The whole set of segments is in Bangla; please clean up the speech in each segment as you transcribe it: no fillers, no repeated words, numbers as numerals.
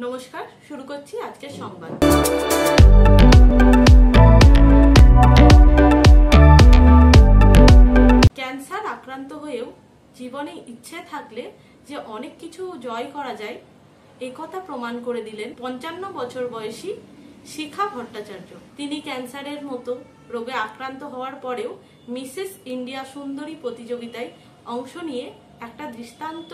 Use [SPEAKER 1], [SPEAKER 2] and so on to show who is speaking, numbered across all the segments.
[SPEAKER 1] নমস্কার, শুরু করছি আজকের সংবাদ। ক্যান্সার আক্রান্ত হয়েও জীবনে ইচ্ছে থাকলে যে অনেক কিছু জয় করা যায় এই কথা প্রমাণ করে দিলেন 55 বছর বয়সী শিখা ভট্টাচার্য। তিনি ক্যান্সারের মতো রোগে আক্রান্ত হওয়ার পরেও মিসেস ইন্ডিয়া সুন্দরী প্রতিযোগিতায় অংশ নিয়ে একটা দৃষ্টান্ত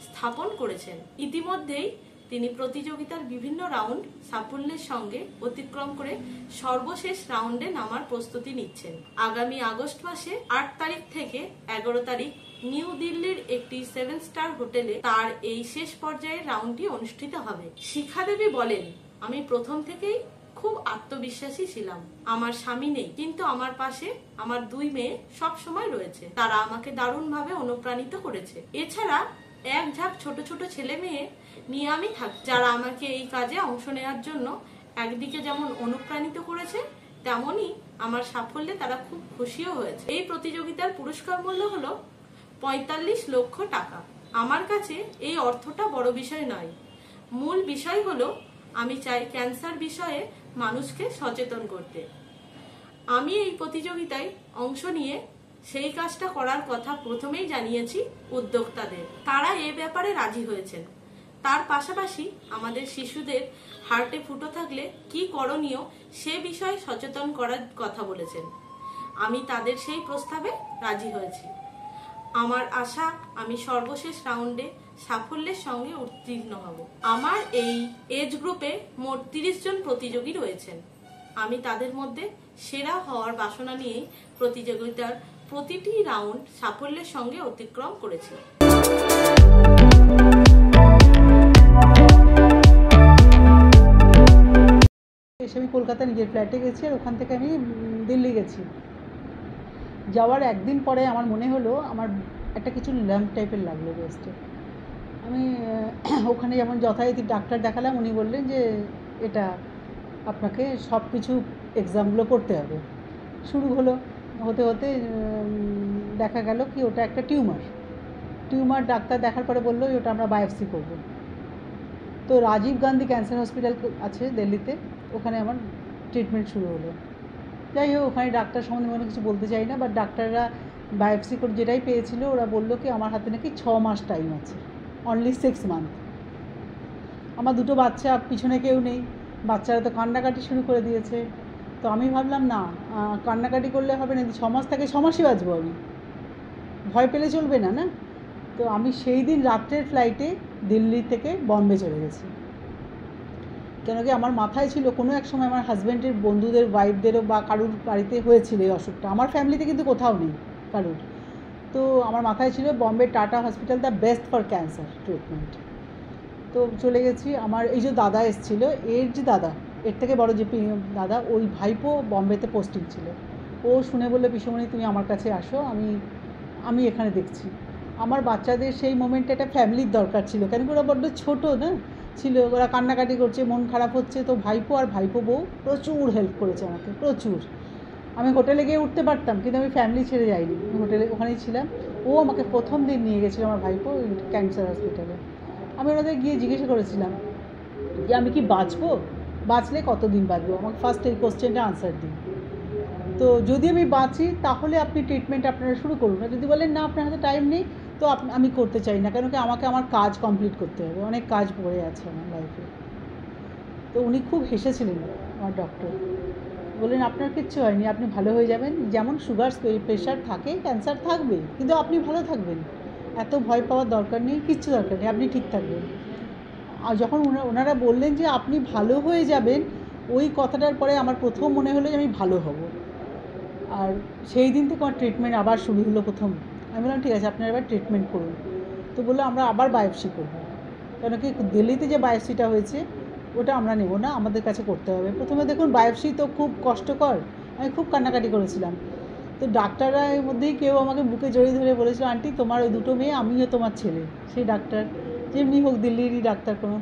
[SPEAKER 1] স্থাপন করেছেন। ইতিমধ্যেই তিনি প্রতিযোগিতার বিভিন্ন রাউন্ড সাফল্যের সঙ্গে অতিক্রম করে সর্বশেষ রাউন্ডে নামার প্রস্তুতি নিচ্ছেন। আগামী আগস্ট মাসে 8 তারিখ থেকে 11 তারিখ নিউ দিল্লির একটি 7 স্টার হোটেলে তার এই শেষ পর্যায়ের রাউন্ডটি অনুষ্ঠিত হবে। শিখা দেবী বলেন, আমি প্রথম থেকেই খুব আত্মবিশ্বাসী ছিলাম। আমার স্বামী নেই, কিন্তু আমার পাশে আমার 2 মেয়ে সব সময় রয়েছে। তারা আমাকে দারুণভাবে অনুপ্রাণিত করেছে। এছাড়া এক ঝাঁক ছোট ছোট ছেলে মেয়ে নিয়ে আমি থাকি, যারা আমাকে এই কাজে অংশ নেওয়ার জন্য একদিকে যেমন অনুপ্রাণিত করেছে, তেমনি আমার সাফল্যে তারা খুব খুশিও হয়েছে। এই প্রতিযোগিতার পুরস্কার মূল্য হলো 45 লক্ষ টাকা। আমার কাছে এই অর্থটা বড় বিষয় নয়। মূল বিষয় হলো আমি চাই ক্যান্সার বিষয়ে মানুষকে সচেতন করতে। আমি এই প্রতিযোগিতায় অংশ নিয়ে সেই কাজটা করার কথা প্রথমেই জানিয়েছি উদ্যোক্তাদের। তারা এ ব্যাপারে রাজি হয়েছেন। তার পাশাপাশি আমাদের শিশুদের হার্টে ফুটো থাকলে কি করণীয় সে বিষয়ে সচেতন করার কথা বলেছেন। আমি তাদের সেই প্রস্তাবে রাজি হয়েছি। আমার আশা আমি সর্বশেষ রাউন্ডে সাফল্যের সঙ্গে উত্তীর্ণ হব। আমার এই এজ গ্রুপে মোট 30 জন প্রতিযোগী রয়েছেন। আমি তাদের মধ্যে সেরা হওয়ার বাসনা নিয়ে প্রতিযোগিতার প্রতিটি রাউন্ড সাফল্যের সঙ্গে অতিক্রম করেছি।
[SPEAKER 2] আমি কলকাতা নিজের ফ্ল্যাটে গেছি, আর ওখান থেকে আমি দিল্লি গেছি। যাওয়ার একদিন পরে আমার মনে হলো আমার একটা কিছু ল্যাম্প টাইপের লাগলো ব্রেস্টে। আমি ওখানে যেমন যথারীতি ডাক্তার দেখালাম, উনি বললেন যে এটা আপনাকে সব কিছু এক্সামগুলো করতে হবে। শুরু হলো, হতে হতে দেখা গেল কি ওটা একটা টিউমার। ডাক্তার দেখার পরে বললো ওটা আমরা বায়োপসি করব। তো রাজীব গান্ধী ক্যান্সার হসপিটাল আছে দিল্লিতে, ওখানে আমার ট্রিটমেন্ট শুরু হলো। যাই হোক, ওখানে ডাক্তার সম্বন্ধে কোনো কিছু বলতে চাই না, বাট ডাক্তাররা বায়োপসি করে যেটাই পেয়েছিল ওরা বললো কি আমার হাতে নাকি 6 মাস টাইম আছে, অনলি 6 মান্থ। আমার 2টো বাচ্চা, পিছনে কেউ নেই, বাচ্চারা তো কান্নাকাটি শুরু করে দিয়েছে। তো আমি ভাবলাম না, কান্নাকাটি করলে হবে না, 6 মাস থাকে 6 মাসই বাঁচবো, আমি ভয় পেলে চলবে না। তো আমি সেই দিন রাত্রের ফ্লাইটে দিল্লি থেকে বম্বে চলে গেছি। কেন কি আমার মাথায় ছিল কোনো এক সময় আমার হাজব্যান্ডের বন্ধুদের ওয়াইফদেরও বা কারুর বাড়িতে হয়েছিল এই অসুখটা, আমার ফ্যামিলিতে কিন্তু কোথাও নেই কারুর। তো আমার মাথায় ছিল Bombay tata hospital the best for cancer treatment. তো চলে গেছি। আমার এই যে দাদা এসেছিল, এর থেকে বড় যে দাদা, ওই ভাইপো বম্বেতে পোস্টিং ছিল। ও শুনে বললো, পিসমণি তুমি আমার কাছে আসো, আমি এখানে দেখছি। আমার বাচ্চাদের সেই মোমেন্টে একটা ফ্যামিলির দরকার ছিল, কেন কি ওরা বড্ড ছোটো ছিল, ওরা কান্নাকাটি করছে, মন খারাপ হচ্ছে। তো ভাইপো আর ভাইপো বউ প্রচুর হেল্প করেছে আমাকে, প্রচুর। আমি হোটেলে গিয়ে উঠতে পারতাম, কিন্তু আমি ফ্যামিলি ছেড়ে যাইনি, হোটেলে ওখানেই ছিলাম। ও আমাকে প্রথম দিন নিয়ে গেছিলো আমার ভাইপো ক্যান্সার হসপিটালে। আমি ওনাদের গিয়ে জিজ্ঞাসা করেছিলাম যে আমি কি বাঁচলে কতদিন বাঁচবো, আমাকে ফার্স্ট এই কোশ্চেনটা আনসার দিন। তো যদি আমি বাঁচি তাহলে আপনি ট্রিটমেন্ট আপনারা শুরু করুন, আর যদি বলেন না আপনার হাতে টাইম নেই, তো আমি করতে চাই না, কেন কি আমাকে আমার কাজ কমপ্লিট করতে হবে, অনেক কাজ পড়ে আছে আমার লাইফে। তো উনি খুব হেসেছিলেন, আমার ডক্টর বললেন আপনার কিচ্ছু হয়নি, আপনি ভালো হয়ে যাবেন। যেমন সুগার প্রেশার থাকে, ক্যান্সার থাকবে, কিন্তু আপনি ভালো থাকবেন, এত ভয় পাওয়ার দরকার নেই, কিচ্ছু দরকার নেই, আপনি ঠিক থাকবেন। আর যখন ওনারা বললেন যে আপনি ভালো হয়ে যাবেন, ওই কথাটার পরে আমার প্রথম মনে হলো যে আমি ভালো হব। আর সেই দিন থেকে আমার ট্রিটমেন্ট আবার শুরু হলো। প্রথম আমি বললাম ঠিক আছে, আপনারা এবার ট্রিটমেন্ট করুন। তো বললো আমরা আবার বায়োপসি করবো, কেন কি দিল্লিতে যে বায়োপসিটা হয়েছে ওটা আমরা নেব না, আমাদের কাছে করতে হবে। প্রথমে দেখুন বায়োপসি তো খুব কষ্টকর, আমি খুব কান্নাকাটি করেছিলাম। তো ডাক্তাররা এর মধ্যেই কেউ আমাকে বুকে জড়িয়ে ধরে বলেছিল, আন্টি তোমার ওই 2টো মেয়ে, আমিও তোমার ছেলে। সেই ডাক্তার যেমনি হোক, দিল্লিরই ডাক্তার, কোনো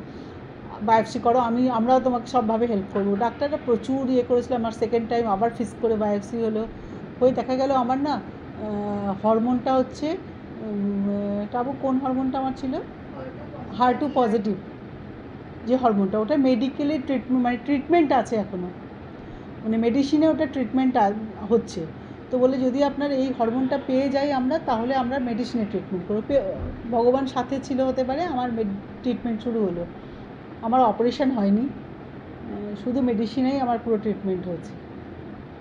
[SPEAKER 2] বায়োপসি করো, আমরাও তোমাকে সবভাবে হেল্প করবো। ডাক্তাররা প্রচুর করেছিল। আমার সেকেন্ড টাইম আবার ফিক্স করে বায়োপসি হলো, হয়ে দেখা গেল আমার না হরমোনটা হচ্ছে টাবু কোন হরমোনটা আমার ছিল, HER2 পজিটিভ যে হরমোনটা, ওটা মেডিকেলি ট্রিটমেন্ট আছে এখনও, মানে মেডিসিনে ওটা ট্রিটমেন্ট হচ্ছে। তো বলে যদি আপনার এই হরমোনটা পেয়ে যাই আমরা, তাহলে আমরা মেডিসিনে ট্রিটমেন্ট করবো। ভগবান সাথে ছিল হতে পারে, আমার ট্রিটমেন্ট শুরু হলো। আমার অপারেশন হয়নি, শুধু মেডিসিনেই আমার পুরো ট্রিটমেন্ট হয়েছে।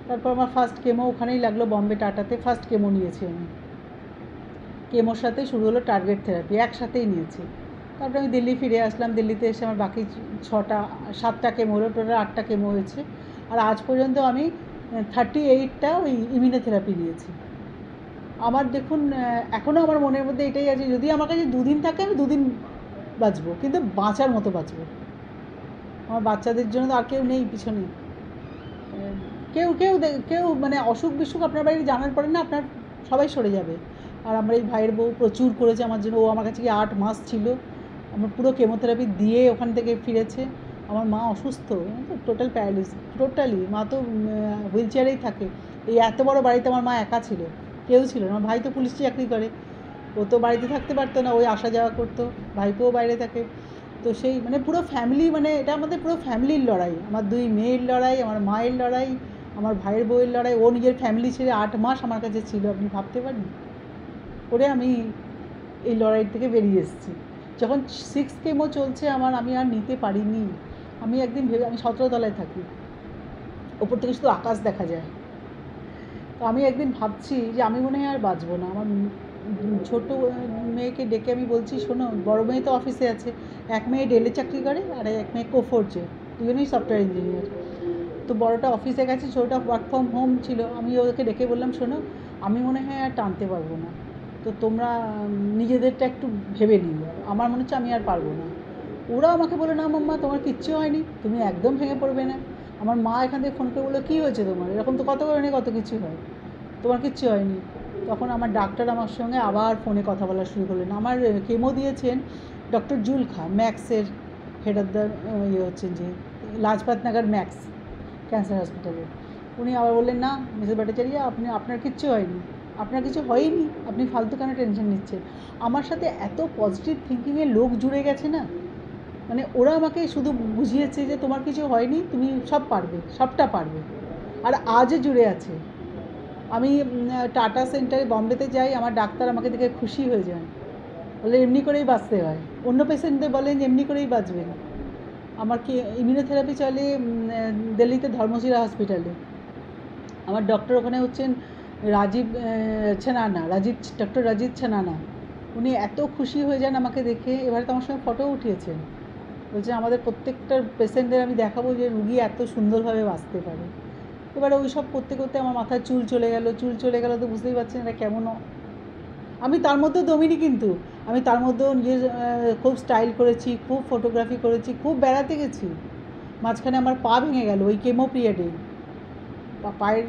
[SPEAKER 2] তারপর আমার ফার্স্ট কেমো ওখানেই লাগলো, বম্বে টাটাতে ফার্স্ট কেমো নিয়েছি আমি। কেমোর সাথে শুরু হলো টার্গেট থেরাপি, একসাথেই নিয়েছি। তারপরে আমি দিল্লি ফিরে আসলাম। দিল্লিতে এসে আমার বাকি 7টা কেমো হলো, টোটাল 8টা কেমো হয়েছে। আর আজ পর্যন্ত আমি 38টা ওই ইমিউনোথেরাপি নিয়েছি। আমার দেখুন এখনও আমার মনের মধ্যে এটাই আছে, যদি আমার কাছে 2 দিন থাকে আমি 2 দিন বাঁচবো, কিন্তু বাঁচার মতো বাঁচবো। আমার বাচ্চাদের জন্য তো আর কেউ নেই পিছনে। কেউ কেউ কেউ মানে অসুখ বিসুখ আপনার বাড়িতে জানার পরে না আপনার সবাই সরে যাবে। আর আমার এই ভাইয়ের বউ প্রচুর করেছে আমার জন্য। ও আমার কাছে কি 8 মাস ছিল, আমার পুরো কেমোথেরাপি দিয়ে ওখান থেকে ফিরেছে। আমার মা অসুস্থ, টোটাল প্যারালিসিস, টোটালি। মা তো হুইল চেয়ারেই থাকে। এই এত বড় বাড়িতে আমার মা একা ছিল, কেউ ছিল না। আমার ভাই তো পুলিশ চাকরি করে, ও তো বাড়িতে থাকতে পারতো না, ওই আসা যাওয়া করতো। ভাইপোও বাইরে থাকে। তো সেই মানে পুরো ফ্যামিলি, মানে এটা আমাদের পুরো ফ্যামিলির লড়াই। আমার 2 মেয়ের লড়াই, আমার মায়ের লড়াই, আমার ভাইয়ের বউয়ের লড়াই। ও নিজের ফ্যামিলি ছেড়ে 8 মাস আমার কাছে ছিল, আপনি ভাবতে পারেন। করে আমি এই লড়াই থেকে বেরিয়ে এসেছি। যখন 6 কেমো চলছে আমার, আমি আর নিতে পারিনি। আমি একদিন ভেবে, আমি 17 তলায় থাকি, ওপর থেকে শুধু আকাশ দেখা যায়। তো আমি একদিন ভাবছি যে আমি মনে হয় আর বাঁচবো না। আমার ছোট মেয়েকে ডেকে আমি বলছি, শোনো, বড় মেয়ে তো অফিসে আছে, এক মেয়ে ডেলে চাকরি করে আর এক মেয়ে কোফোর্জে, দুজনেই সফটওয়্যার ইঞ্জিনিয়ার। তো বড়টা অফিসে গেছে, ছোটোটা ওয়ার্ক ফ্রম হোম ছিল। আমি ওদেরকে ডেকে বললাম, শোনো, আমি মনে হয় আর টানতে পারবো না, তো তোমরা নিজেদেরটা একটু ভেবে নিও, আমার মনে হচ্ছে আমি আর পারবো না। ওরা আমাকে বলে, না মাম্মা, তোমার কিচ্ছু হয়নি, তুমি একদম ভেঙে পড়বে না। আমার মা এখান থেকে ফোন করে বললো, কী হয়েছে তোমার, এরকম তো কত কারণে কত কিছু হয়, তোমার কিচ্ছু হয়নি। তখন আমার ডাক্তার আমার সঙ্গে আবার ফোনে কথা বলা শুরু করলেন। আমার কেমো দিয়েছেন ডক্টর জুল খা, ম্যাক্সের হেড অফ দ্য হচ্ছেন যে লাজপাত নগর ম্যাক্স ক্যান্সার হসপিটালে। উনি আবার বললেন, না মিসেস ভট্টাচার্য, আপনার কিচ্ছু হয়নি, আপনার কিছু হয়নি, আপনি ফালতু কেন টেনশন নিচ্ছেন। আমার সাথে এত পজিটিভ থিঙ্কিংয়ের লোক জুড়ে গেছে না, মানে ওরা আমাকে শুধু বুঝিয়েছে যে তোমার কিছু হয়নি, তুমি সব পারবে, সবটা পারবে। আর আজও জুড়ে আছে। আমি টাটা সেন্টারে বম্বেতে যাই, আমার ডাক্তার আমাকে দেখে খুশি হয়ে যান, বলে এমনি করেই বাঁচতে হয়। অন্য পেশেন্টদের বলেন যে এমনি করেই বাঁচবেন। আমার কি ইমিউনোথেরাপি চলে দিল্লিতে ধর্মশিলা হসপিটালে। আমার ডক্টর ওখানে হচ্ছেন রাজীব ছানানা, ডক্টর রাজীব ছানানা। উনি এত খুশি হয়ে যান আমাকে দেখে, এবারে তো আমার সঙ্গে ফটো উঠিয়েছেন। বলছে আমাদের প্রত্যেকটা পেশেন্টদের আমি দেখাবো যে রুগী এত সুন্দরভাবে বাঁচতে পারে। এবারে ওই সব করতে করতে আমার মাথায় চুল চলে গেল, তো বুঝতেই পারছেন এটা কেমন। আমি তার মধ্যেও দমিনি, কিন্তু আমি তার মধ্যেও নিজের খুব স্টাইল করেছি, খুব ফটোগ্রাফি করেছি, খুব বেড়াতে গেছি। মাঝখানে আমার পা ভেঙে গেল ওই কেমো পিরিয়ডে। পায়ের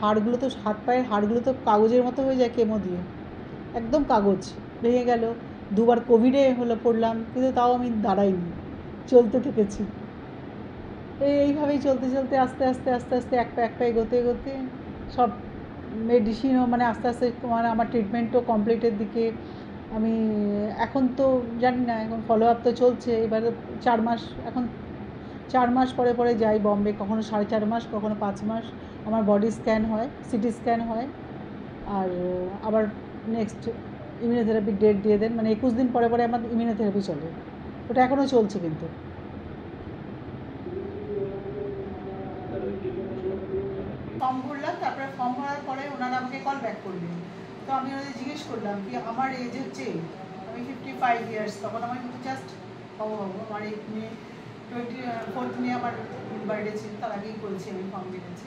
[SPEAKER 2] হাড়গুলো তো, হাত পায়ের হাড়গুলো তো কাগজের মতো হয়ে যায় কেমো দিয়ে, একদম কাগজ ভেঙে গেল। 2বার কোভিডে পড়লাম, কিন্তু তাও আমি দাঁড়াইনি, চলতে থেকেছি। এইভাবেই চলতে চলতে আস্তে আস্তে আস্তে আস্তে এক পা এগোতে এগোতে সব মেডিসিনও মানে আস্তে আস্তে মানে আমার ট্রিটমেন্টও কমপ্লিটের দিকে। আমি এখন তো জানি না, এখন ফলো আপ তো চলছে। এবারে 4 মাস, এখন 4 মাস পরে পরে যাই বম্বে, কখনো 4.5 মাস, কখনো 5 মাস। আমার বডি স্ক্যান হয়, সিটি স্ক্যান হয়, আর আবার নেক্সট ইমিউনোথেরাপির ডেট দিয়ে দেন, মানে 21 দিন পরে পরে আমার ইমিউনোথেরাপি চলে। ওটা এখনও চলছে কিন্তু। ফর্ম ভরলাম, তারপরে ফর্ম ভরার পরে ওনারা আমাকে কল ব্যাক করলেন। তো আমি ওদের জিজ্ঞেস করলাম কি আমার এজ হচ্ছে, আমি 55 ইয়ার্স। তখন আমার কিন্তু জাস্ট আমার এই মে 24 মে আমার বার্থডে ছিল, তার আগেই করেছি আমি, ফর্ম দিয়েছি।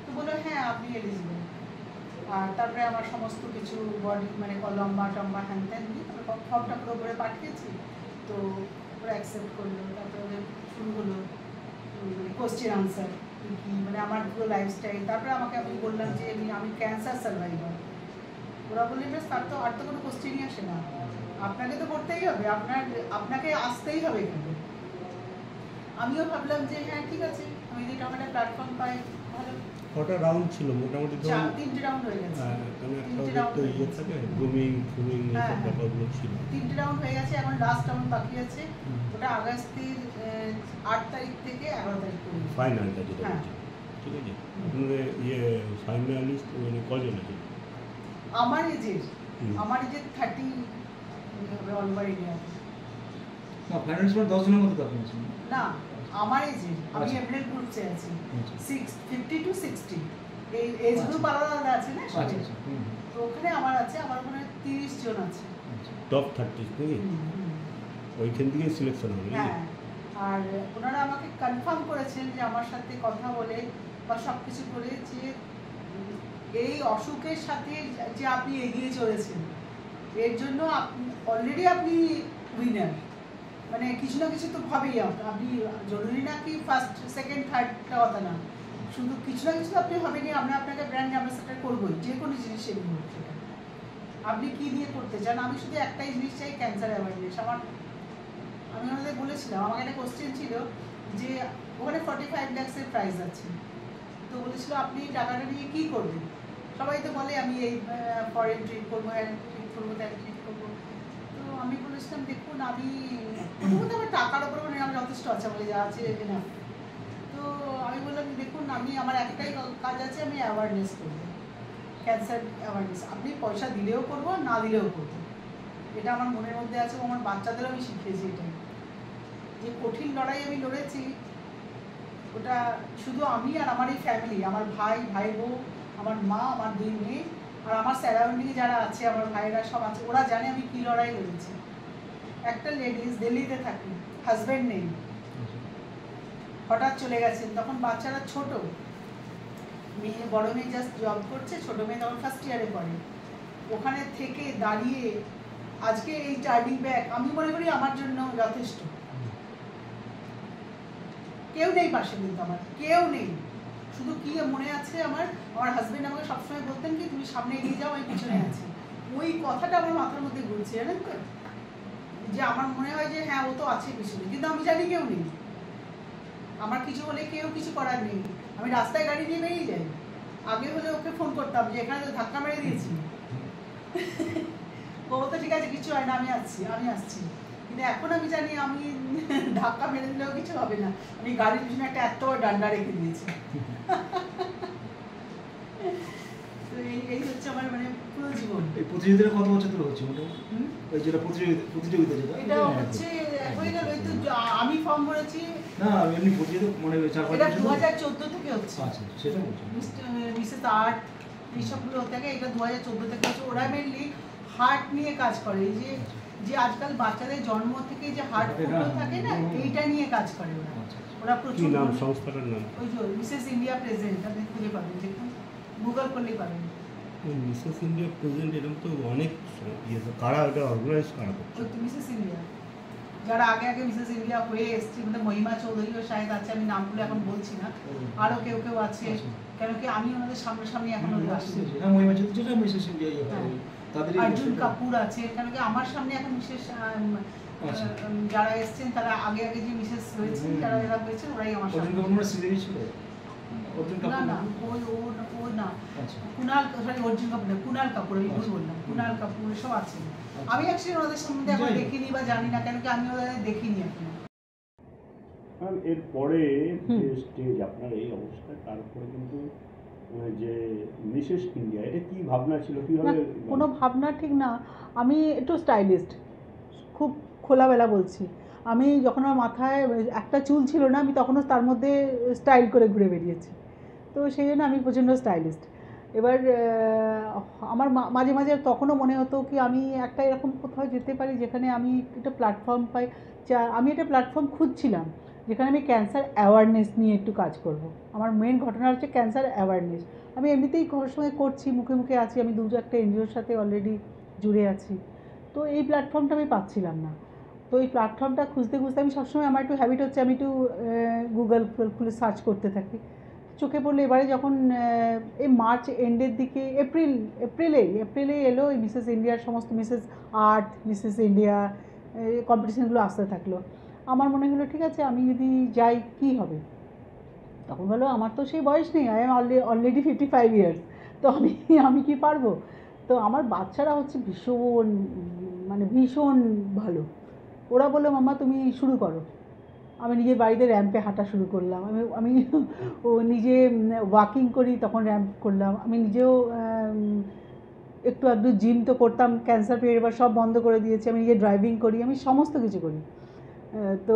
[SPEAKER 2] তো বললো হ্যাঁ আপনি এলিজিবল। আর তারপরে আমার সমস্ত কিছু বডি মানে লম্বা টম্বা হ্যান ত্যান দিয়ে তারপরে ফর্মটা পুরো করে পাঠিয়েছি। তো ওরা অ্যাকসেপ্ট করলো। তারপরে ওদের শুরু হলো কোশ্চেন আনসার, কি মানে আমার পুরো লাইফস্টাইল। তারপরে আমাকে আমি বললাম যে আমি ক্যান্সার সার্ভাইভার। ওরা বললেন বেশ, তার তো আর তো কোনো কোশ্চেনই আসে না, আপনাকে তো করতেই হবে, আপনাকে আসতেই হবে এখানে। আমিও ভাবলাম যে হ্যাঁ ঠিক আছে, আমি যদি একটা প্ল্যাটফর্ম পাই ভালো।
[SPEAKER 3] কটা রাউন্ড ছিল মোটামুটি?
[SPEAKER 2] 3টে রাউন্ড হয়ে গেছে। 3টে রাউন্ড
[SPEAKER 3] তো
[SPEAKER 2] হয়ে
[SPEAKER 3] ইয়ে
[SPEAKER 2] গেছে।
[SPEAKER 3] থাকে গ্রুমিং ফুমিং
[SPEAKER 2] হ্যাঁ,
[SPEAKER 3] এইসব
[SPEAKER 2] হ্যাঁ।
[SPEAKER 3] ব্যাপারগুলো ছিল।
[SPEAKER 2] 3টে রাউন্ড হয়ে গেছে, এখন লাস্ট রাউন্ড বাকি আছে। ওটা আগস্টের 8 তারিখ থেকে 11 তারিখ পর্যন্ত।
[SPEAKER 3] ফাইনালটা যেটা
[SPEAKER 2] হ্যাঁ।
[SPEAKER 3] বলছি, ঠিক আছে। আপনাদের ইয়ে ফাইনালিস্ট মানে কজন আছে?
[SPEAKER 2] আমার এজের
[SPEAKER 3] হুম।
[SPEAKER 2] 30 হবে অল ওভার ইন্ডিয়া।
[SPEAKER 4] না ফাইনান্স মানে 10 জনের মতো আপনি আছেন।
[SPEAKER 2] না, আমার এজের, আমি
[SPEAKER 4] আচ্ছা।
[SPEAKER 2] এমএলএ গ্রুপসে আছি।
[SPEAKER 4] আচ্ছা।
[SPEAKER 2] 50 টু 60 এই এজ গ্রুপ আলাদা আলাদা আছে না
[SPEAKER 4] আচ্ছা
[SPEAKER 2] সবাই।
[SPEAKER 4] আচ্ছা হুম
[SPEAKER 2] তো ওখানে আমার আছে, আমার ওখানে 30 জন আছে।
[SPEAKER 4] আচ্ছা
[SPEAKER 3] টপ 30 নাকি? ওইখান থেকে সিলেকশন হবে নাকি?
[SPEAKER 2] হ্যাঁ, আর ওনারা আমাকে কনফার্ম করেছেন যে আমার সাথে কথা বলে বা সব কিছু করে যে এই অসুখের সাথে যে আপনি এগিয়ে চলেছেন, এর জন্য অলরেডি আপনি উইনার। মানে কিছু না কিছু তো হবেই। আপনি জরুরি না কি ফার্স্ট সেকেন্ড থার্ডটা কথা না, শুধু কিছু না কিছু তো আপনি হবেনি। আমরা আপনাকে ব্র্যান্ড অ্যাম্বাসেডার করবোই, যে কোনো জিনিসে হোক সেটা। আপনি কী নিয়ে করতে চান? আমি শুধু একটাই জিনিস চাই, ক্যান্সার অ্যাওয়ারনেস। আমি ওনাদের বলেছিলাম, আমাকে একটা কোশ্চেন ছিল যে ওখানে 45 লাখসের প্রাইজ আছে, তো বলেছিল আপনি টাকাটা নিয়ে কী করবেন? সবাই তো বলে আমি এই ফরেন ট্রিট করবো, ট্রিট করবো, ট্রিট করবো। তো আমি বলেছিলাম দেখুন, আমি প্রথমত আমার টাকার ওপর মানে আমার যথেষ্ট আছে, বলে যা আছে না। তো আমি বললাম দেখুন, আমার একটাই কাজ আছে, আমি অ্যাওয়ারনেস করবো, ক্যান্সার অ্যাওয়ারনেস। আপনি পয়সা দিলেও করবো, না দিলেও করবো। এটা আমার মনের মধ্যে আছে, আমার বাচ্চাদেরও আমি শিখিয়েছি। এটা যে কঠিন লড়াই আমি লড়েছি, ওটা শুধু আমি আর আমার এই ফ্যামিলি, আমার ভাই বউ, আমার মা, আমার 2 মেয়ে, আর আমার সারাউন্ডিংয়ে যারা আছে, আমার ভাইরা সব আছে, ওরা জানে আমি কী লড়াই লড়েছি। একটা লেডিস দিল্লিতে থাকি, হাজব্যান্ড নেই, হঠাৎ চলে গেছেন, তখন বাচ্চারা ছোট, বড় মেয়ে জাস্ট জব করছে, ছোট মেয়ে তখন ফার্স্ট ইয়ারে পড়ে। ওখানে থেকে দাঁড়িয়ে আজকে এই টার্নিং ব্যাক আমি মনে করি আমার জন্য যথেষ্ট। কেউ নেই পাশে, কিন্তু আমার কেউ নেই। শুধু কি মনে আছে, আমার হাজবেন্ড আমাকে সবসময় বলতেন কি তুমি সামনে এগিয়ে যাও, আমি পিছনে আছি। ওই কথাটা আমার মাথার মধ্যে ঘুরছে, জানেন তো, যে আমার মনে হয় যে হ্যাঁ ও তো আছে পিছনে, কিন্তু আমি জানি কেউ নেই। আমার কিছু হলে কেউ কিছু করার নেই। আমি রাস্তায় গাড়ি নিয়ে বেরিয়ে যাই, আগে হলে ওকে ফোন করতাম যে এখানে তো ধাক্কা মেরে দিয়েছি, ও তো ঠিক আছে কিছু হয় না, আমি আসছি। কিন্তু এখন আমি জানি আমি ধাক্কা মেরে দিলেও কিছু হবে না, আমি গাড়ির পিছনে একটা এত বড় ডান্ডা রেখে দিয়েছি। তো এই হচ্ছে আমার মানে পুরো জীবন।
[SPEAKER 4] এই প্রতিযোগিতাটা কত বছর ধরে হচ্ছে মোটামুটি? ওই যেটা প্রতিযোগিতা যেটা
[SPEAKER 2] এটা হচ্ছে হয়ে গেল, এই তো আমি ফর্ম ভরেছি।
[SPEAKER 4] না আমি এমনি প্রতিযোগিতা মনে হয় 4-5
[SPEAKER 2] এটা
[SPEAKER 4] বছর
[SPEAKER 2] 2014 থেকে হচ্ছে।
[SPEAKER 4] আচ্ছা সেটা বলছি।
[SPEAKER 2] মিসেস আর্ট এইসবগুলো হতে থাকে, এটা 2014 থেকে হচ্ছে। ওরা মেনলি হার্ট নিয়ে কাজ করে, এই যে আজকাল বাচ্চাদের জন্ম থেকে যে হার্ট ফুটো থাকে না, এইটা নিয়ে কাজ করে ওরা। ওরা
[SPEAKER 3] কি
[SPEAKER 2] প্রচুর
[SPEAKER 3] নাম সংস্থাটার নাম?
[SPEAKER 2] ওই যে মিসেস ইন্ডিয়া প্রেজেন্ট, আপনি খুঁজে পাবেন, দেখুন গুগল করলেই পাবেন।
[SPEAKER 3] মিসেস ইন্ডিয়া প্রেজেন্ট এরকম তো অনেক ইয়ে, কারা ওটা অর্গানাইজ করা করছে?
[SPEAKER 2] ওই তো মিসেস ইন্ডিয়া, যারা আগে মিসেস ইন্ডিয়া হয়ে এসছে, মানে মহিমা চৌধুরীও শায়দ আছে, আমি নামগুলো এখন বলছি না, আরও কেউ আছে। কেন কি আমি ওনাদের সামনাসামনি এখন আসছি।
[SPEAKER 4] হ্যাঁ মহিমা চৌধুরী যেটা মিসেস ইন্ডিয়া তাদের
[SPEAKER 2] অর্জুন কাপুর আছে, কেন কি আমার সামনে এখন বিশেষ যারা এসছেন তারা আগে যে মিসেস হয়েছেন, যারা যারা হয়েছেন ওরাই আমার
[SPEAKER 4] অর্জুন
[SPEAKER 2] সামনে।
[SPEAKER 4] কাপুর মানে সিরিয়াস ছিল অর্জুন
[SPEAKER 2] না
[SPEAKER 4] কাপুর
[SPEAKER 2] না, ও না,
[SPEAKER 4] আচ্ছা
[SPEAKER 2] অর্জুন কাপুর না, কুণাল কাপুর, আমি ভুল বললাম, কুণাল কাপুর এসব আছেন। আমি অ্যাকচুয়ালি ওনাদের সম্বন্ধে এখন দেখিনি বা জানি না, কেন কি আমি ওদের দেখিনি এখন।
[SPEAKER 3] এরপরে যে স্টেজ আপনার এই অবস্থা, তারপরে কিন্তু যে মিসেস ইন্ডিয়া, এটা কি ভাবনা ছিল,
[SPEAKER 2] না,
[SPEAKER 3] কিভাবে?
[SPEAKER 2] কোনো ভাবনা ঠিক না, আমি একটু স্টাইলিস্ট, খুব খোলাবেলা বলছি। আমি যখন আমার মাথায় একটা চুল ছিল না, আমি তখনও তার মধ্যে স্টাইল করে ঘুরে বেরিয়েছি। তো সেই জন্য আমি প্রচণ্ড স্টাইলিস্ট। এবার আমার মাঝে মাঝে তখনও মনে হতো কি আমি একটা এরকম কোথাও যেতে পারি যেখানে আমি একটা প্ল্যাটফর্ম পাই। আমি একটা প্ল্যাটফর্ম খুঁজছিলাম যেখানে আমি ক্যান্সার অ্যাওয়ারনেস নিয়ে একটু কাজ করব। আমার মেন ঘটনা হচ্ছে ক্যান্সার অ্যাওয়ারনেস। আমি এমনিতেই সময় করছি, মুখে মুখে আছি, আমি 2-1টা এনজিওর সাথে অলরেডি জুড়ে আছি। তো এই প্ল্যাটফর্মটা আমি পাচ্ছিলাম না। তো এই প্ল্যাটফর্মটা খুঁজতে খুঁজতে আমি সবসময়, আমার একটু হ্যাবিট হচ্ছে, আমি একটু গুগল খুলে সার্চ করতে থাকি। চোখে পড়লো এবারে যখন এই মার্চ এন্ডের দিকে, এপ্রিলে এলো এই মিসেস ইন্ডিয়ার সমস্ত মিসেস আর্ট, মিসেস ইন্ডিয়া কম্পিটিশানগুলো আসতে থাকলো। আমার মনে হলো ঠিক আছে আমি যদি যাই কী হবে। তখন বলো আমার তো সেই বয়স নেই, আই এম অলরেডি 55 ইয়ার্স, তো আমি কি পারবো। তো আমার বাচ্চারা হচ্ছে ভীষণ মানে ভীষণ ভালো। ওরা বললো মাম্মা তুমি শুরু করো। আমি নিজের বাড়িতে র্যাম্পে হাঁটা শুরু করলাম। আমি আমি ও নিজে ওয়াকিং করি, তখন র্যাম্প করলাম। আমি নিজেও একটু আধটু জিম তো করতাম, ক্যান্সার পেরিয়ড এবার সব বন্ধ করে দিয়েছি। আমি নিজে ড্রাইভিং করি, আমি সমস্ত কিছু করি। তো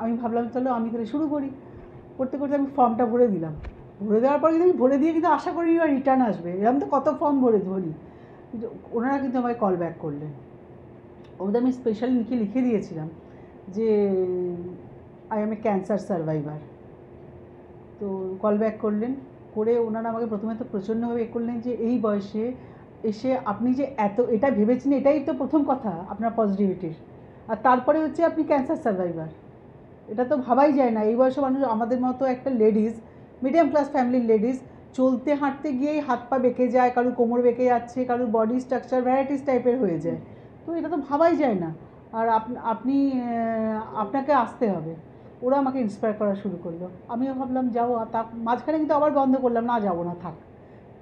[SPEAKER 2] আমি ভাবলাম চলো আমি তাহলে শুরু করি। করতে করতে আমি ফর্মটা ভরে দিলাম। ভরে দেওয়ার পর কিন্তু আমি ভরে দিয়ে কিন্তু আশা করি এবার রিটার্ন আসবে, এরকম তো কত ফর্ম ভরি। কিন্তু ওনারা কিন্তু আমায় কল ব্যাক করলেন। ওদের আমি স্পেশালি লিখে দিয়েছিলাম যে I M A cancer survivor. তো কল ব্যাক করলেন, করে ওনারা আমাকে প্রথমে তো প্রচণ্ডভাবে করলেন যে এই বয়সে এসে আপনি যে এত এটা ভেবেছেন, এটাই তো প্রথম কথা আপনার পজিটিভিটির। আর তারপরে হচ্ছে আপনি ক্যান্সার সার্ভাইভার, এটা তো ভাবাই যায় না। এই বয়সে মানুষ আমাদের মতো একটা লেডিস, মিডিয়াম ক্লাস ফ্যামিলির লেডিস, চলতে হাঁটতে গিয়েই হাত পা বেঁকে যায়, কারোর কোমর বেঁকে যাচ্ছে, কারোর বডি স্ট্রাকচার ভ্যারাইটিস টাইপের হয়ে যায়। তো এটা তো ভাবাই যায় না। আর আপনি আপনাকে আসতে হবে। ওরা আমাকে ইন্সপায়ার করা শুরু করলো। আমিও ভাবলাম যাবো, আর তা মাঝখানে কিন্তু আবার বন্ধ করলাম, না যাবো না, থাক,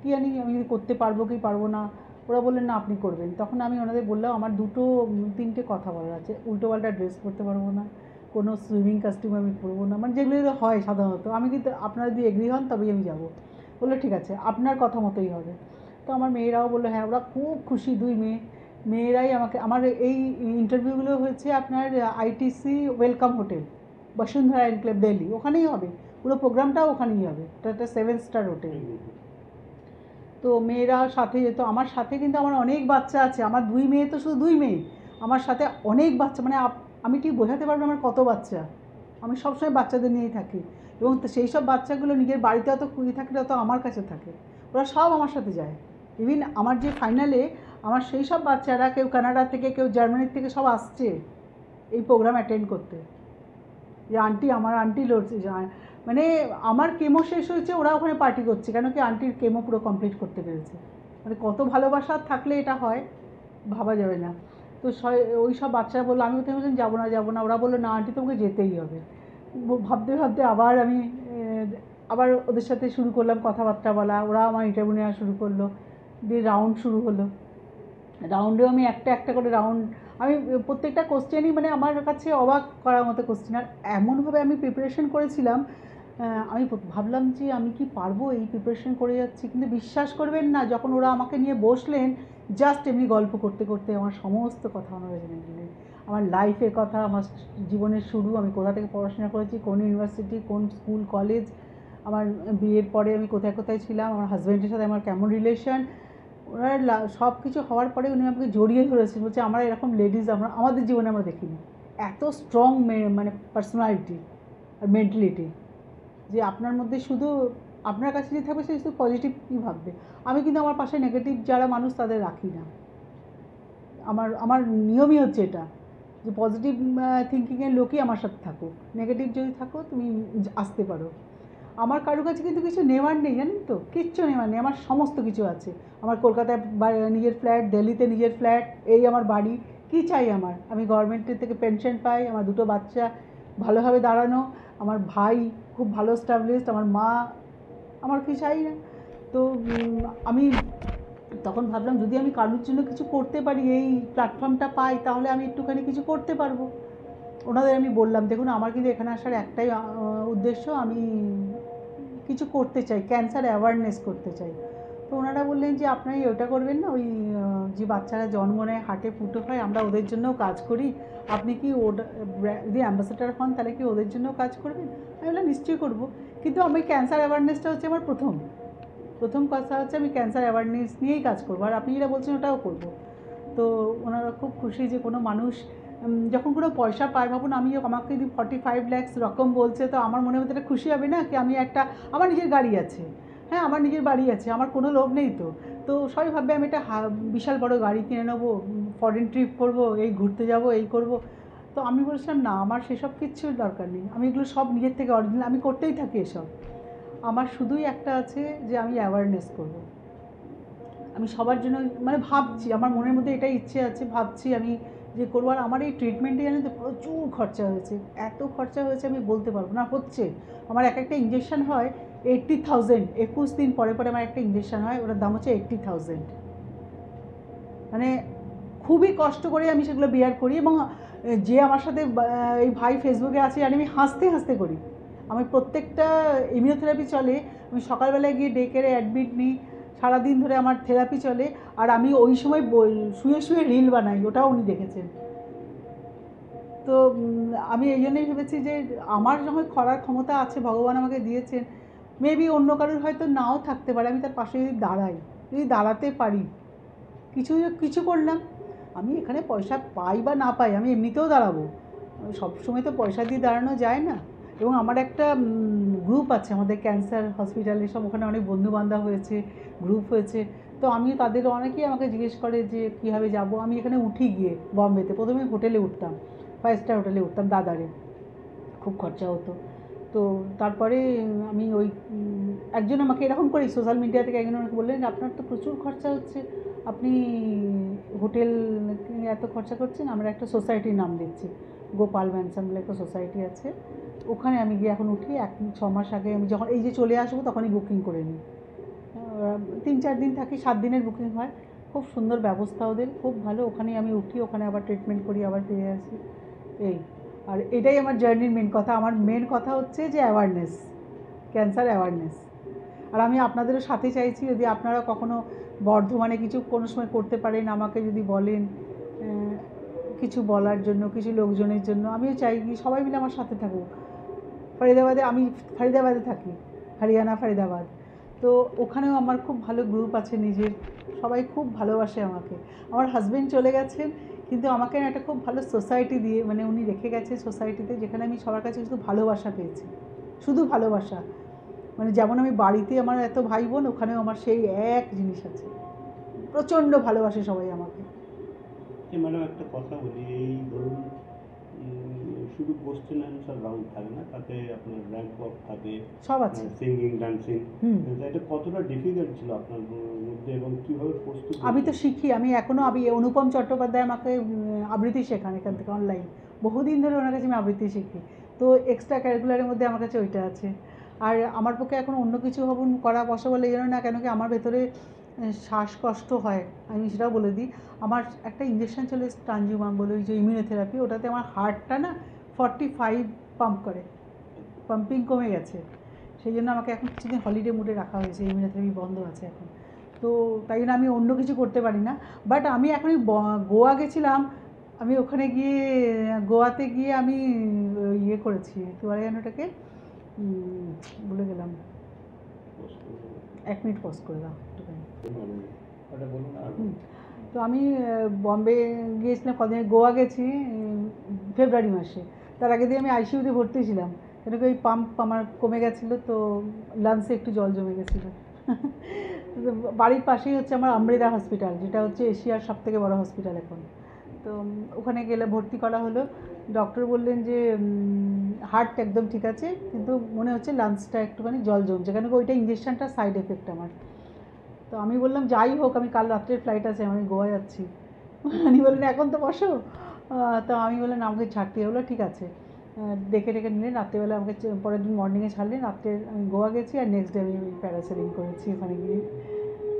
[SPEAKER 2] কী জানি আমি করতে পারবো কি পারবো না। ওরা বললেন না আপনি করবেন। তখন আমি ওনাদের বললাম আমার তিনটে কথা বলার আছে, উল্টোপাল্টা ড্রেস পরতে পারবো না, কোনো সুইমিং কস্টিউম আমি পরবো না, মানে যেগুলো হয় সাধারণত। আমি কিন্তু আপনারা যদি এগ্রি হন তবেই আমি যাবো। বললো ঠিক আছে, আপনার কথা মতোই হবে। তো আমার মেয়েরাও বললো হ্যাঁ। ওরা খুব খুশি, দুই মেয়েরাই আমাকে, আমার এই ইন্টারভিউগুলো হয়েছে আপনার ITC welcome hotel, Bashundhara enclave, Delhi, ওখানেই হবে। পুরো প্রোগ্রামটাও ওখানেই হবে। এটা একটা 7 স্টার হোটেল। তো মেয়েরা সাথে যেত, আমার সাথে কিন্তু আমার অনেক বাচ্চা আছে। আমার 2 মেয়ে তো শুধু 2 মেয়ে, আমার সাথে অনেক বাচ্চা, মানে আমি ঠিক বোঝাতে পারবো আমার কত বাচ্চা। আমি সবসময় বাচ্চাদের নিয়েই থাকি, এবং সেই সব বাচ্চাগুলো নিজের বাড়িতে অত খুঁজে থাকে অত আমার কাছে থাকে। ওরা সব আমার সাথে যায়। ইভিন আমার যে ফাইনালে আমার সেই সব বাচ্চারা, কেউ কানাডা থেকে, কেউ জার্মানির থেকে, সব আসছে এই প্রোগ্রাম অ্যাটেন্ড করতে। যে আন্টি, আমার আন্টি লড়ছে, মানে আমার কেমো শেষ হয়েছে, ওরা ওখানে পার্টি করছে, কেন কি আন্টির কেমো পুরো কমপ্লিট করতে পেরেছে। মানে কত ভালোবাসা থাকলে এটা হয় ভাবা যাবে না। তো ওই সব বাচ্চারা বললো, আমি ওদের বললাম যাবো না। ওরা বললো না আন্টি তোমাকে যেতেই হবে। ভাবতে ভাবতে আবার আমি আবার ওদের সাথে শুরু করলাম কথাবার্তা বলা। ওরা আমার ইন্টারভিউ নেওয়া শুরু করলো, দিয়ে রাউন্ড শুরু হলো। রাউন্ডেও আমি একটা করে রাউন্ড, আমি প্রত্যেকটা কোশ্চেনই মানে আমার কাছে অবাক করার মতো কোশ্চেন। আর এমনভাবে আমি প্রিপারেশন করেছিলাম, আমি ভাবলাম যে আমি কি পারবো, এই প্রিপারেশন করে যাচ্ছি। কিন্তু বিশ্বাস করবেন না, যখন ওরা আমাকে নিয়ে বসলেন, জাস্ট এমনি গল্প করতে করতে আমার সমস্ত কথা ওনারা জেনে নিলেন। আমার লাইফের কথা, আমার জীবনের শুরু, আমি কোথা থেকে পড়াশোনা করেছি, কোন ইউনিভার্সিটি, কোন স্কুল কলেজ, আমার বিয়ের পরে আমি কোথায় কোথায় ছিলাম, আমার হাজব্যান্ডের সাথে আমার কেমন রিলেশন। ওনার সব কিছু হওয়ার পরে উনি আমাকে জড়িয়ে ধরেছেন, বলছে আমরা এরকম লেডিস আমাদের জীবনে আমরা দেখিনি, এত স্ট্রং মানে পার্সোনালিটি আর মেন্টালিটি, যে আপনার মধ্যে শুধু আপনার কাছে যে থাকবে সে শুধু পজিটিভই ভাববে। আমি কিন্তু আমার পাশে নেগেটিভ যারা মানুষ তাদের রাখি না। আমার নিয়মই হচ্ছে এটা, যে পজিটিভ থিঙ্কিংয়ের লোকই আমার সাথে থাকুক, নেগেটিভ যদি থাকো তুমি আসতে পারো। আমার কারো কাছে কিন্তু কিছু নেওয়ার নেই, জানেন তো, কিচ্ছু নেওয়ার নেই। আমার সমস্ত কিছু আছে। আমার কলকাতায় নিজের ফ্ল্যাট, দিল্লিতে নিজের ফ্ল্যাট, এই আমার বাড়ি। কী চাই আমার? আমি গভর্নমেন্টের থেকে পেনশন পাই, আমার 2টো বাচ্চা ভালোভাবে দাঁড়ানো, আমার ভাই খুব ভালো স্টাবলিশড, আমার মা, আমার কি চাই না? তো আমি তখন ভাবলাম যদি আমি কারোর জন্য কিছু করতে পারি, এই প্ল্যাটফর্মটা পাই, তাহলে আমি একটুখানি কিছু করতে পারবো। ওনাদের আমি বললাম দেখুন আমার কিন্তু এখানে আসার একটাই উদ্দেশ্য, আমি কিছু করতে চাই, ক্যান্সার অ্যাওয়ারনেস করতে চাই। তো ওনারা বললেন যে আপনি ওটা করবেন না, ওই যে বাচ্চারা জন্ম নেয় হাটে ফুটো হয়, আমরা ওদের জন্যও কাজ করি, আপনি কি ওটা যদি অ্যাম্বাসেডার হন তাহলে কি ওদের জন্যও কাজ করবেন? আমি বললাম নিশ্চয়ই করবো, কিন্তু আমি ক্যান্সার অ্যাওয়ারনেসটা হচ্ছে আমার প্রথম কথা হচ্ছে আমি ক্যান্সার অ্যাওয়ারনেস নিয়েই কাজ করবো, আর আপনি যেটা বলছেন ওটাও করবো। তো ওনারা খুব খুশি যে কোনো মানুষ যখন কোনো পয়সা পায়, ভাবুন আমি আমাকে যদি 45 লাখ রকম বলছে, তো আমার মনে মধ্যে একটা খুশি হবে না, কি আমি আমার নিজের গাড়ি আছে, হ্যাঁ আমার নিজের বাড়ি আছে, আমার কোনো লোভ নেই। তো সবাই ভাববে আমি একটা বিশাল বড় গাড়ি কিনে নেবো, ফরেন ট্রিপ করবো, এই ঘুরতে যাব, এই করব। তো আমি বলছিলাম না, আমার সেসব কিচ্ছু দরকার নেই, আমি এগুলো সব নিজের থেকে অরিজিনাল আমি করতেই থাকি এসব। আমার শুধুই একটা আছে যে আমি অ্যাওয়ারনেস করব। আমি সবার জন্য মানে ভাবছি, আমার মনের মধ্যে এটাই ইচ্ছে আছে, ভাবছি আমি যে করবো। আর আমার এই ট্রিটমেন্টে জানেন তো প্রচুর খরচা হয়েছে, এত খরচা হয়েছে আমি বলতে পারবো না, হচ্ছে। আমার একটা ইঞ্জেকশন হয় 80,000, 21 দিন পরে পরে আমার একটা ইঞ্জেকশন হয়, ওটার দাম হচ্ছে 80,000। মানে খুবই কষ্ট করে আমি সেগুলো বিয়ার করি। এবং যে আমার সাথে এই ভাই ফেসবুকে আছে জানি আমি হাসতে হাসতে করি। আমি প্রত্যেকটা ইমিউনোথেরাপি চলে, আমি সকালবেলায় গিয়ে ডে কেয়ারে অ্যাডমিট নিই, সারাদিন ধরে আমার থেরাপি চলে। আর আমি ওই সময় শুয়ে শুয়ে রিল বানাই, ওটাও উনি দেখেছেন। তো আমি এই জন্যই ভেবেছি যে আমার যখন করার ক্ষমতা আছে, ভগবান আমাকে দিয়েছেন, মেবি অন্য কারোর হয়তো নাও থাকতে পারে, আমি তার পাশে যদি দাঁড়াই, যদি দাঁড়াতে পারি, কিছু করলাম। আমি এখানে পয়সা পাই বা না পাই, আমি এমনিতেও দাঁড়াবো, সবসময় তো পয়সা দিয়ে দাঁড়ানো যায় না। এবং আমার একটা গ্রুপ আছে আমাদের ক্যান্সার হসপিটালে, সব ওখানে অনেক বন্ধুবান্ধব হয়েছে, গ্রুপ হয়েছে। তো আমি তাদের অনেকেই আমাকে জিজ্ঞেস করে যে কীভাবে যাব। আমি এখানে উঠি গিয়ে বম্বেতে, প্রথমে হোটেলে উঠতাম, 5 স্টার হোটেলে উঠতাম দাদারে, খুব খরচা হতো। তো তারপরে আমি ওই একজন আমাকে এরকম করি সোশ্যাল মিডিয়া থেকে একজন আমাকে বললেন আপনার তো প্রচুর খরচা হচ্ছে, আপনি হোটেল এত খরচা করছেন, আমরা একটা সোসাইটির নাম দিচ্ছি, গোপাল ম্যানসন বলে একটা সোসাইটি আছে, ওখানে আমি গিয়ে এখন উঠি। 6 মাস আগে আমি যখন এই যে চলে আসবো তখনই বুকিং করে নিই, 3-4 দিন থাকি, 7 দিনের বুকিং হয়। খুব সুন্দর ব্যবস্থা ওদের, খুব ভালো। ওখানেই আমি উঠি, ওখানে আবার ট্রিটমেন্ট করি, আবার ফিরে আসি। এই আর এটাই আমার জার্নির মেন কথা। আমার মেন কথা হচ্ছে যে অ্যাওয়ারনেস, ক্যান্সার অ্যাওয়ারনেস। আর আমি আপনাদেরও সাথে চাইছি, যদি আপনারা কখনো বর্ধমানে কিছু কোনো সময় করতে পারেন, আমাকে যদি বলেন কিছু বলার জন্য, কিছু লোকজনের জন্য, আমিও চাই কি সবাই মিলে আমার সাথে থাকুক। ফরিদাবাদে, আমি ফরিদাবাদে থাকি, হরিয়ানা ফরিদাবাদ। তো ওখানেও আমার খুব ভালো গ্রুপ আছে নিজের, সবাই খুব ভালোবাসে আমাকে। আমার হাজব্যান্ড চলে গেছেন, কিন্তু আমাকে একটা খুব ভালো সোসাইটি দিয়ে, মানে উনি রেখে গেছে সোসাইটিতে, যেখানে আমি সবার কাছে শুধু ভালোবাসা পেয়েছি, শুধু ভালোবাসা। মানে যেমন আমি বাড়িতে আমার এত ভাই বোন, ওখানেও আমার সেই এক জিনিস আছে, প্রচণ্ড ভালোবাসে সবাই আমাকে।
[SPEAKER 3] ম্যাডাম একটা কথা বলি, এই ধরুন শুধু কোশ্চেন অ্যান্সার রাউন্ড থাকে না, তাতে আপনার র্যাঙ্ক ওয়াক থাকে,
[SPEAKER 2] সব আছে,
[SPEAKER 3] সিঙ্গিং, ডান্সিং, এটা কতটা ডিফিকাল্ট ছিল আপনার মধ্যে এবং কীভাবে প্রস্তুত?
[SPEAKER 2] আমি তো শিখি, আমি এখনও, আমি অনুপম চট্টোপাধ্যায় আমাকে আবৃত্তি শেখান এখান থেকে অনলাইন, বহুদিন ধরে ওনার কাছে আমি আবৃত্তি শিখি। তো এক্সট্রা ক্যারিকুলারের মধ্যে আমার কাছে ওইটা আছে। আর আমার পক্ষে এখন অন্য কিছু করা পসিবল এই জন্য না, কেন কি আমার ভেতরে শ্বাসকষ্ট হয়, আমি সেটাও বলে দিই। আমার একটা ইঞ্জেকশন চলে ট্রানজিউমাম বলে, ওই যে ইমিউনোথেরাপি, ওটাতে আমার হার্টটা না 45 পাম্প করে, পাম্পিং কমে গেছে। সেই জন্য আমাকে এখন কিছুদিন হলিডে মুডে রাখা হয়েছে, ইমিউনোথেরাপি বন্ধ আছে এখন। তো তাই জন্য আমি অন্য কিছু করতে পারি না। বাট আমি এখন গোয়া গেছিলাম, আমি ওখানে গিয়ে গোয়াতে গিয়ে আমি ইয়ে করেছি, কী বলে যেন ওটাকে, ভুলে গেলাম, 1 মিনিট পজ করে দাও একটুখানি। তো আমি বম্বে গিয়েছিলাম, কদিন গোয়া গেছি ফেব্রুয়ারি মাসে। তার আগে দিয়ে আমি আইসিইউতে ভর্তি ছিলাম, কেন কি ওই পাম্প আমার কমে গেছিলো, তো লাংসে একটু জল জমে গেছিলো। বাড়ির পাশেই হচ্ছে আমার অমৃতা হসপিটাল, যেটা হচ্ছে এশিয়ার সবথেকে বড় হসপিটাল এখন। তো ওখানে গেলে ভর্তি করা হলো, ডক্টর বললেন যে হার্ট একদম ঠিক আছে, কিন্তু মনে হচ্ছে লাংসটা একটুখানি জল জমছে, কেন কি ওইটা ইঞ্জেকশনটা সাইড এফেক্ট আমার। তো আমি বললাম যাই হোক, আমি কাল রাত্রের ফ্লাইট আছে, আমি গোয়া যাচ্ছি। উনি বললেন এখন তো বসো। তো আমি বললাম আমাকে ছাড়তে হলো, ঠিক আছে। দেখে নিলেন, রাত্রেবেলা আমাকে পরের দিন মর্নিংয়ে ছাড়লেন, রাত্রে আমি গোয়া গেছি, আর নেক্সট ডে আমি প্যারাসেলিং করেছি ওখানে গিয়ে।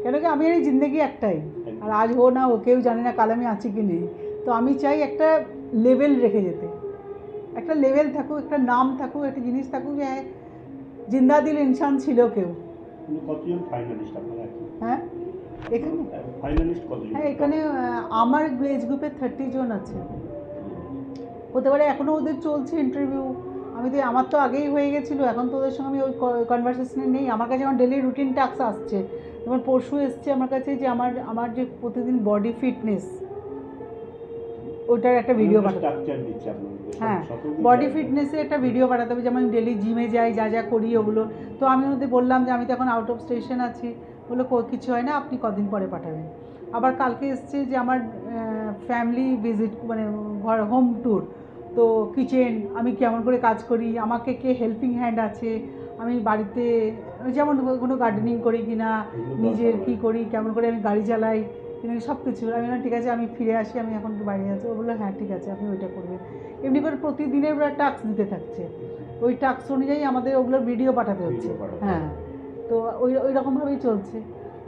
[SPEAKER 2] কেন কি আমি এই জিন্দগি একটাই, আর আজ হো না হো, কেউ জানে না কাল আমি আছি কি নেই। তো আমি চাই একটা লেভেল রেখে যেতে, একটা লেভেল থাকুক, একটা নাম থাকুক, একটা জিনিস থাকুক যে জিন্দা দিল ইনসান ছিল কেউ।
[SPEAKER 3] কতজন ফাইনালিস্ট আপনারা?
[SPEAKER 2] হ্যাঁ এখানে
[SPEAKER 3] ফাইনালিস্ট কতজন?
[SPEAKER 2] হ্যাঁ এখানে আমার এজ গ্রুপে 30 জন আছে, হতে পারে এখনও ওদের চলছে ইন্টারভিউ। আমি তো, আমার তো আগেই হয়ে গেছিলো, এখন তো ওদের সঙ্গে আমি ওই কনভারসেশনে নেই। আমার কাছে আমার ডেলি রুটিন টাস্ক আসছে, যেমন পরশু এসছে আমার কাছে যে আমার যে প্রতিদিন বডি ফিটনেস, ওইটার একটা ভিডিও পাঠাতে, হ্যাঁ বডি ফিটনেসের একটা ভিডিও পাঠাতে হবে, যেমন ডেলি জিমে যাই, যা যা করি ওগুলো। তো আমি ওদের বললাম যে আমি তো এখন আউট অফ স্টেশন আছি, বললো কিছু হয় না, আপনি কদিন পরে পাঠাবেন। আবার কালকে এসছে যে আমার ফ্যামিলি ভিজিট, মানে ঘর হোম ট্যুর, তো কিচেন আমি কেমন করে কাজ করি, আমাকে কে হেল্পিং হ্যান্ড আছে, আমি বাড়িতে যেমন কোনো গার্ডেনিং করি কি না, নিজের কী করি, কেমন করে আমি গাড়ি চালাই, কিন্তু সব কিছু। আমি বললাম ঠিক আছে, আমি ফিরে আসি, আমি এখন বাইরে আছি। ও বললো হ্যাঁ ঠিক আছে, আপনি ওইটা করবেন। এমনি করে প্রতিদিনের ওরা টাস্ক দিতে থাকছে, ওই টাস্ক অনুযায়ী আমাদের ওগুলোর ভিডিও পাঠাতে হচ্ছে। হ্যাঁ, তো ওই রকমভাবেই চলছে।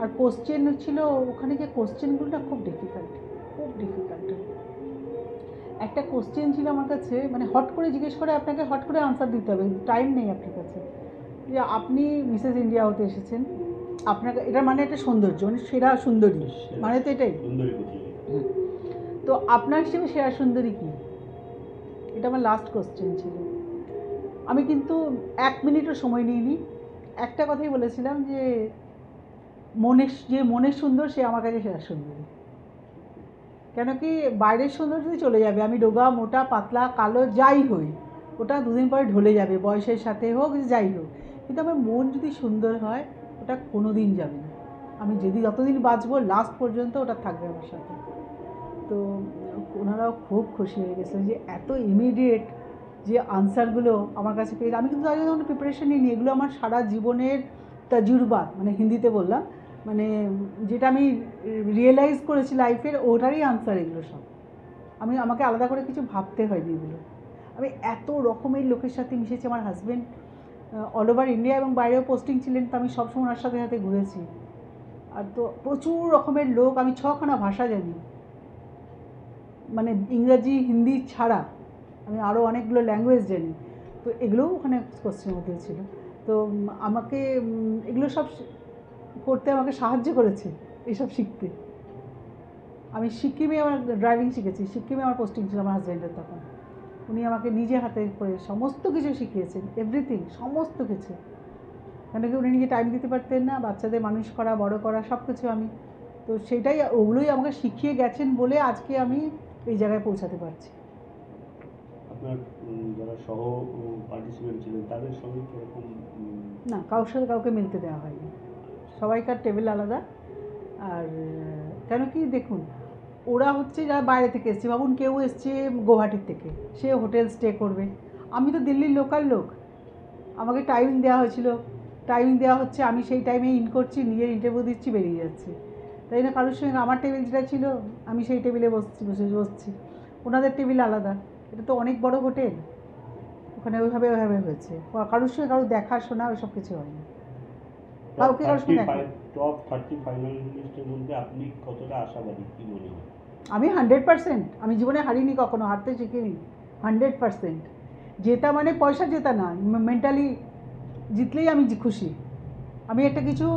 [SPEAKER 2] আর কোশ্চেন ছিল ওখানে, যে কোশ্চেনগুলো না খুব ডিফিকাল্ট, খুব ডিফিকাল্ট। একটা কোশ্চেন ছিল আমার কাছে, মানে হট করে জিজ্ঞেস করে, আপনাকে হট করে আনসার দিতে হবে, টাইম নেই আপনার কাছে, যে আপনি মিসেস ইন্ডিয়া হতে এসেছেন, আপনাকে এটা মানে একটা সৌন্দর্য, মানে সেরা সুন্দরী, মানে তো এটাই,
[SPEAKER 3] সুন্দরী প্রতিযোগিতা।
[SPEAKER 2] তো আপনার হিসেবে সেরা সুন্দরী কী, এটা আমার লাস্ট কোশ্চেন ছিল। আমি কিন্তু 1 মিনিটও সময় নিইনি, একটা কথাই বলেছিলাম যে মনের সুন্দর সে আমার কাছে সেরা সুন্দরী। কেন কি বাইরের সৌন্দর্য যদি চলে যাবে, আমি রোগা মোটা পাতলা কালো যাই হই, ওটা দুদিন পরে ঢলে যাবে, বয়সের সাথে হোক যাই হোক, কিন্তু আমার মন যদি সুন্দর হয় ওটা কোনো দিন যাবে না। আমি যতদিন বাঁচবো লাস্ট পর্যন্ত ওটা থাকবে আমার সাথে। তো ওনারাও খুব খুশি হয়ে গেছিলেন যে এত ইমিডিয়েট যে আনসারগুলো আমার কাছে পেয়ে। আমি কিন্তু তার জন্য প্রিপারেশন নিইনি, এগুলো আমার সারা জীবনের তাজুর্বা, মানে হিন্দিতে বললাম, মানে যেটা আমি রিয়েলাইজ করেছি লাইফের, ওটারই আনসার এগুলো সব। আমাকে আলাদা করে কিছু ভাবতে হয়নি এগুলো। আমি এত রকমের লোকের সাথে মিশেছি, আমার হাজব্যান্ড অল ওভার ইন্ডিয়া এবং বাইরেও পোস্টিং ছিলেন, তো আমি সবসময় ওনার সাথে সাথে ঘুরেছি। আর তো প্রচুর রকমের লোক, আমি 6খানা ভাষা জানি, মানে ইংরাজি হিন্দি ছাড়া আমি আরও অনেকগুলো ল্যাঙ্গুয়েজ জানি, তো এগুলোও ওখানে কোশ্চেনের মধ্যে ছিল। তো আমাকে এগুলো সব করতে আমাকে সাহায্য করেছে, এইসব শিখতে। আমি সিকিমে আমার ড্রাইভিং শিখেছি, সিকিমে আমার পোস্টিং ছিল আমার হাজব্যান্ডের, তখন উনি আমাকে নিজে হাতে করে সমস্ত কিছু শিখিয়েছেন, এভরিথিং, সমস্ত কিছু। কেন কি উনি নিজে টাইম দিতে পারতেন না, বাচ্চাদের মানুষ করা, বড় করা, সব কিছু আমি, তো সেটাই, ওগুলোই আমাকে শিখিয়ে গেছেন বলে আজকে আমি এই জায়গায় পৌঁছাতে পারছি।
[SPEAKER 3] আপনার যারা সহ পার্টিসিপেন্ট ছিলেন তাদের সঙ্গে কীরকম?
[SPEAKER 2] না, কারোর সাথে কাউকে মিলতে দেওয়া হয়নি, সবাইকার টেবিল আলাদা। আর কেন কি দেখুন, ওরা হচ্ছে যারা বাইরে থেকে এসছে, ভাবুন কেউ এসছে গুয়াহাটির থেকে, সে হোটেল স্টে করবে, আমি তো দিল্লির লোকাল লোক, আমাকে টাইমিং দেওয়া হয়েছিল, টাইমিং দেওয়া হচ্ছে, আমি সেই টাইমে ইন করছি, নিজের ইন্টারভিউ দিচ্ছি, বেরিয়ে যাচ্ছি। তাই না, কারোর সঙ্গে আমার টেবিল যেটা ছিল আমি সেই টেবিলে বসছি, ওনাদের টেবিল আলাদা। এটা তো অনেক বড় হোটেল, ওখানে ওইভাবে হয়েছে, কারোর সঙ্গে কারোর দেখাশোনা ওইসব কিছু হয়নি, কাউকে কারোর সঙ্গে দেখা।
[SPEAKER 3] টপ 30 ফাইনালিস্টের মধ্যে আপনি কতটা আশাবাদী, কী মনে হয়?
[SPEAKER 2] আমি 100%, আমি জীবনে হারিনি কখনো, হারতে শিখিনি, 100%। জেতা মানে পয়সা জেতা না, মেন্টালি জিতলেই আমি খুশি। আমি একটা কিছু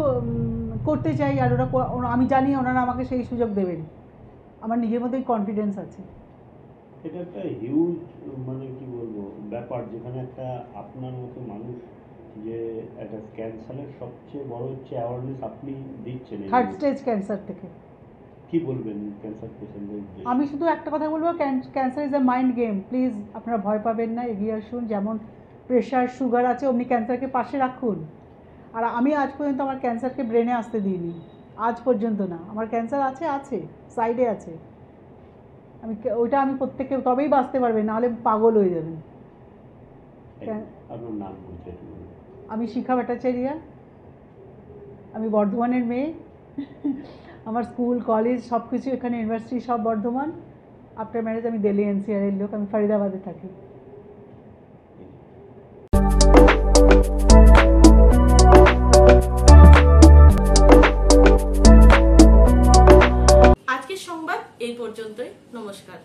[SPEAKER 2] করতে চাই, আর আমি জানি ওনারা আমাকে সেই সুযোগ দেবেন, আমার নিজের মধ্যেই কনফিডেন্স আছে।
[SPEAKER 3] এটা একটা হিউজ, মানে কি বলবো, ব্যাপার, যেখানে একটা আপনার মতো মানুষ, যে একটা ক্যান্সারের সবচেয়ে বড় হচ্ছে অ্যাওয়ারনেস আপনি দিচ্ছেন।
[SPEAKER 2] 3rd স্টেজ ক্যান্সার থেকে
[SPEAKER 3] কি বলবেন ক্যান্সার পেশেন্টদের?
[SPEAKER 2] আমি শুধু একটা কথা বলবো, cancer is a mind game, please আপনারা ভয় পাবেন না, এগিয়ে আসুন। যেমন প্রেশার সুগার আছে, অমনি ক্যান্সারকে পাশে রাখুন। আর আমি আজ পর্যন্ত আমার ক্যান্সারকে ব্রেনে আসতে দিইনি, আজ পর্যন্ত না। আমার ক্যান্সার আছে সাইডে আছে, আমি প্রত্যেককে, তবেই বাঁচতে পারবে, নাহলে পাগল হয়ে যাবেন।
[SPEAKER 3] আপনার নাম বলতে?
[SPEAKER 2] আমি শিখা ভট্টাচার্য, আমি বর্ধমানের মেয়ে, আমার স্কুল কলেজ সব কিছু এখানে, ইউনিভার্সিটি সব বর্ধমান। আফটার ম্যারেজ আমি দিল্লি এনসিআরের লোক, আমি ফরিদাবাদে থাকি।
[SPEAKER 1] আজকের সংবাদ এই পর্যন্তই, নমস্কার।